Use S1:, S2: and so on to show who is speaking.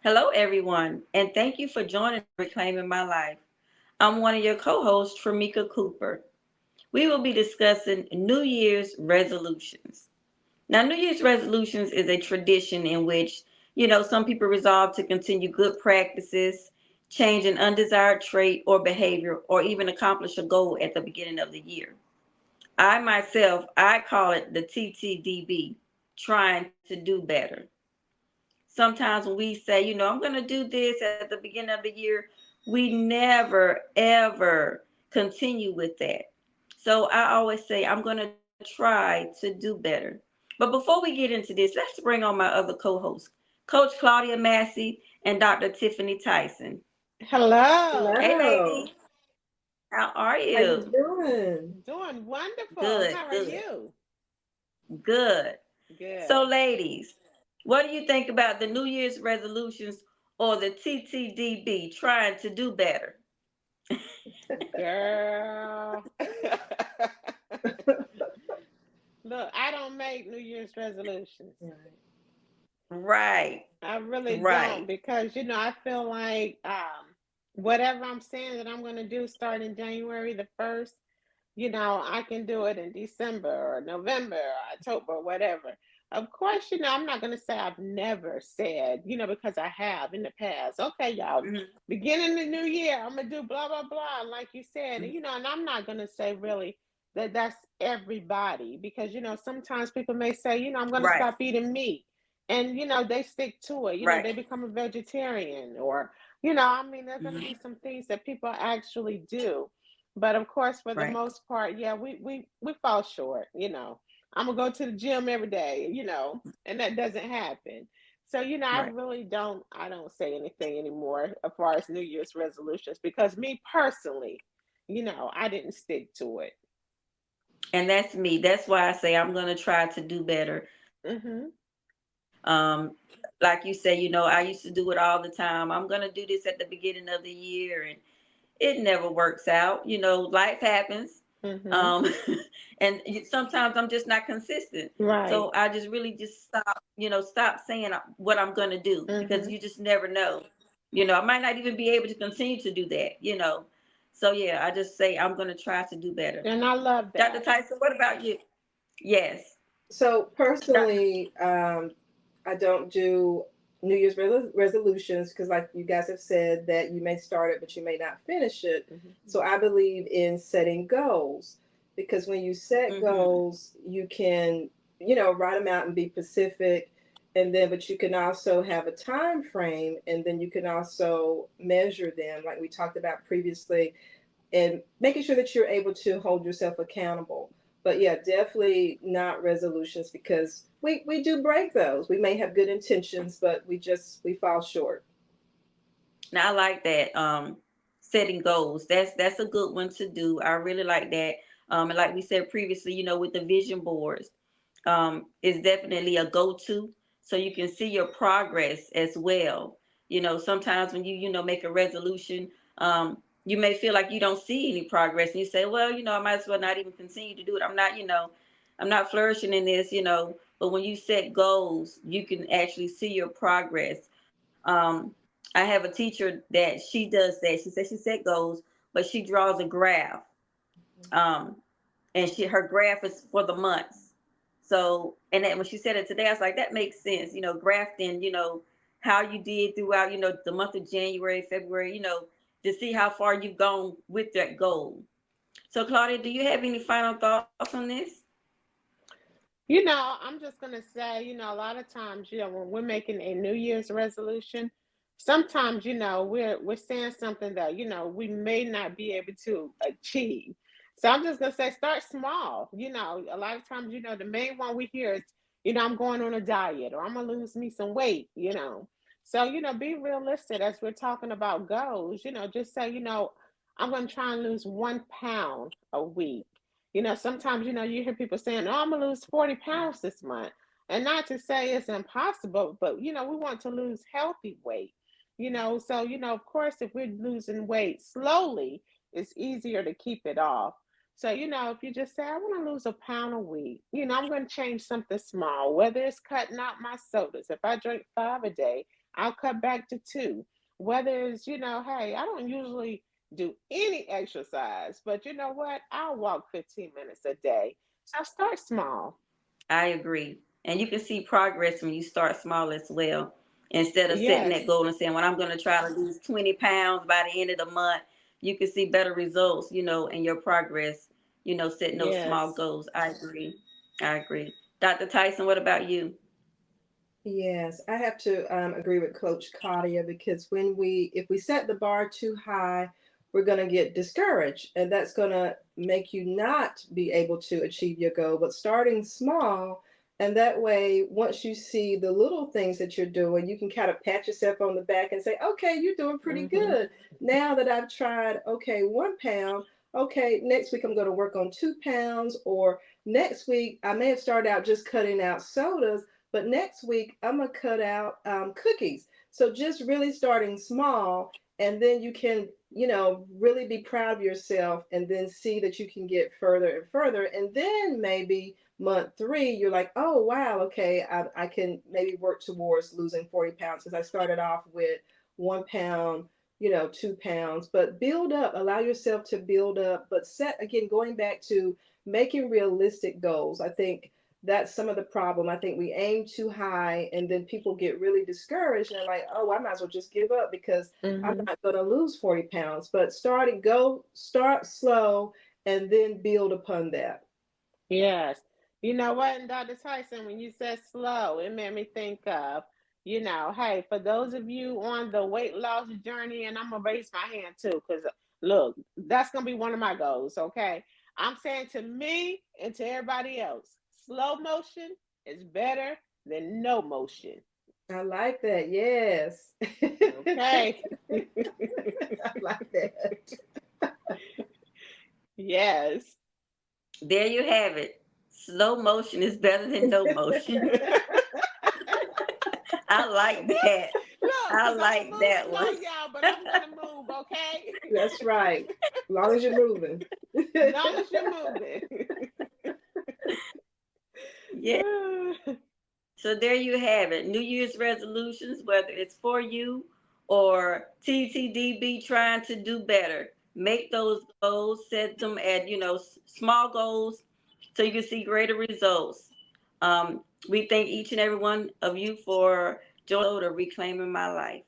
S1: Hello, everyone, and thank you for joining Reclaiming My Life. I'm one of your co hosts, Tramika Cooper. We will be discussing New Year's resolutions. Now, New Year's resolutions is a tradition in which, some people resolve to continue good practices, change an undesired trait or behavior, or even accomplish a goal at the beginning of the year. I call it the TTDB, trying to do better. Sometimes when we say, I'm going to do this at the beginning of the year, we never, ever continue with that. So I always say, I'm going to try to do better. But before we get into this, let's bring on my other co hosts, Coach Claudia Massey and Dr. Tiffany Tyson.
S2: Hello.
S1: Hey,
S3: Hello.
S1: ladies, how are
S3: How you
S1: you?
S3: doing?
S2: Doing wonderful.
S1: Good,
S2: How are
S1: good,
S2: you?
S1: good. So,
S2: Good.
S1: ladies, what do you think about the New Year's resolutions or the TTDB, trying to do better?
S2: Girl. Look, I don't make New Year's resolutions.
S3: Right.
S1: Right,
S2: I really
S1: right,
S2: don't because I feel like whatever I'm saying that I'm going to do starting January the 1st, I can do it in December or November or October or whatever. Of course, I'm not going to say I've never said, because I have in the past. Okay, y'all,
S1: mhm,
S2: beginning the new year, I'm going to do blah, blah, blah, like you said. And, and I'm not going to say really that that's everybody because, sometimes people may say, I'm going to
S1: right,
S2: stop eating meat. And, they stick to it,
S1: right,
S2: they become a vegetarian or, I mean, there's going to be
S1: mhm,
S2: some things that people actually do, but of course, for the
S1: right,
S2: most part, yeah, we fall short. I'm gonna go to the gym every day. And that doesn't happen. So I
S1: right.
S2: really don't. I don't say anything anymore as far as New Year's resolutions because me personally, I didn't stick to it.
S1: And that's me. That's why I say I'm going to try to do better.
S2: Mhm.
S1: Like you say, I used to do it all the time. I'm going to do this at the beginning of the year, and it never works out. Life happens.
S2: Mhm.
S1: Um, and sometimes I'm just not consistent.
S2: Right.
S1: So I just really just stop saying what I'm going to do because
S2: Mhm.
S1: you just never know. I might not even be able to continue to do that. So yeah, I just say I'm going to try to do better.
S2: And I love
S1: Dr.
S2: that.
S1: Tyson, what about you? Yes.
S3: So
S1: Dr.
S3: personally, I don't do New Year's resolutions because, like you guys have said, that you may start it, but you may not finish it.
S2: Mhm.
S3: So I believe in setting goals because when you set
S1: Mm-hmm.
S3: goals, you can, write them out and be specific, and then, but you can also have a time frame, and then you can also measure them, like we talked about previously, and making sure that you're able to hold yourself accountable. But yeah, definitely not resolutions because we do break those. We may have good intentions, but we fall short.
S1: Now I like that. Setting goals. That's a good one to do. I really like that. And like we said previously, with the vision boards, is definitely a go-to. So you can see your progress as well. Sometimes when you make a resolution, you may feel like you don't see any progress, and you say, well, I might as well not even continue to do it. I'm not flourishing in this. But when you set goals, you can actually see your progress. I have a teacher that she does that. She says she set goals, but she draws a graph. Um, and her graph is for the months. So, and then when she said it today, I was like, that makes sense. Grafting, how you did throughout, the month of January, February, to see how far you've gone with that goal. So, Claudia, do you have any final thoughts on this?
S2: I'm just going to say, a lot of times, when we're making a New Year's resolution, sometimes, we're saying something that, we may not be able to achieve. So I'm just going to say, start small. A lot of times, the main one we hear is, I'm going on a diet or I'm going to lose me some weight. So, be realistic as we're talking about goals, just say, I'm going to try and lose 1 pound a week. Sometimes, you hear people saying, oh, I'm going to lose 40 pounds this month. And not to say it's impossible, but, we want to lose healthy weight. So, of course, if we're losing weight slowly, it's easier to keep it off. So, if you just say, I want to lose a pound a week, I'm going to change something small, whether it's cutting out my sodas. If I drink 5 a day, I'll cut back to two. Whether it's, hey, I don't usually do any exercise, but you know what? I'll walk 15 minutes a day. So start small.
S1: I agree. And you can see progress when you start small as well. Instead of setting that
S2: Yes.
S1: goal and saying, well, I'm going to try to lose 20 pounds by the end of the month, you can see better results, in your progress, setting those small
S2: Yes.
S1: goals. I agree. I agree. Dr. Tyson, what about you?
S3: Yes, I have to agree with Coach Claudia, because if we set the bar too high, we're going to get discouraged, and that's going to make you not be able to achieve your goal. But starting small, and that way, once you see the little things that you're doing, you can kind of pat yourself on the back and say, "Okay, you're doing pretty
S2: Mm-hmm.
S3: good. Now that I've tried, okay, 1 pound. Okay, next week I'm going to work on 2 pounds, or next week I may have started out just cutting out sodas, but next week, I'm going to cut out cookies." So just really starting small, and then you can, really be proud of yourself, and then see that you can get further and further. And then maybe month three, you're like, oh, wow, okay, I can maybe work towards losing 40 pounds, because I started off with 1 pound, 2 pounds. But build up, allow yourself to build up, but again, going back to making realistic goals. I think that's some of the problem. I think we aim too high, and then people get really discouraged, and they're like, oh, I might as well just give up because I'm
S2: Mm-hmm.
S3: not going to lose 40 pounds. But start slow, and then build upon that.
S2: Yes. You know what, and Dr. Tyson, when you said slow, it made me think of, hey, for those of you on the weight loss journey, and I'm gonna raise my hand too, because look, that's gonna be one of my goals, okay? I'm saying to me and to everybody else, slow motion is better than no motion.
S3: I like that. Yes.
S2: Okay.
S3: I like that.
S2: Yes.
S1: There you have it. Slow motion is better than no motion. I like that.
S2: Look,
S1: I
S2: because I'm
S1: like
S2: gonna move
S1: that
S2: slow,
S1: one.
S2: y'all, but I'm gonna move, okay?
S3: That's right. As long as you're moving.
S2: Long as you're moving.
S1: Yeah. So there you have it. New Year's resolutions, whether it's for you or TTDB trying to do better. Make those goals, set them at, small goals so you can see greater results. We thank each and every one of you for joining the Reclaiming My Life.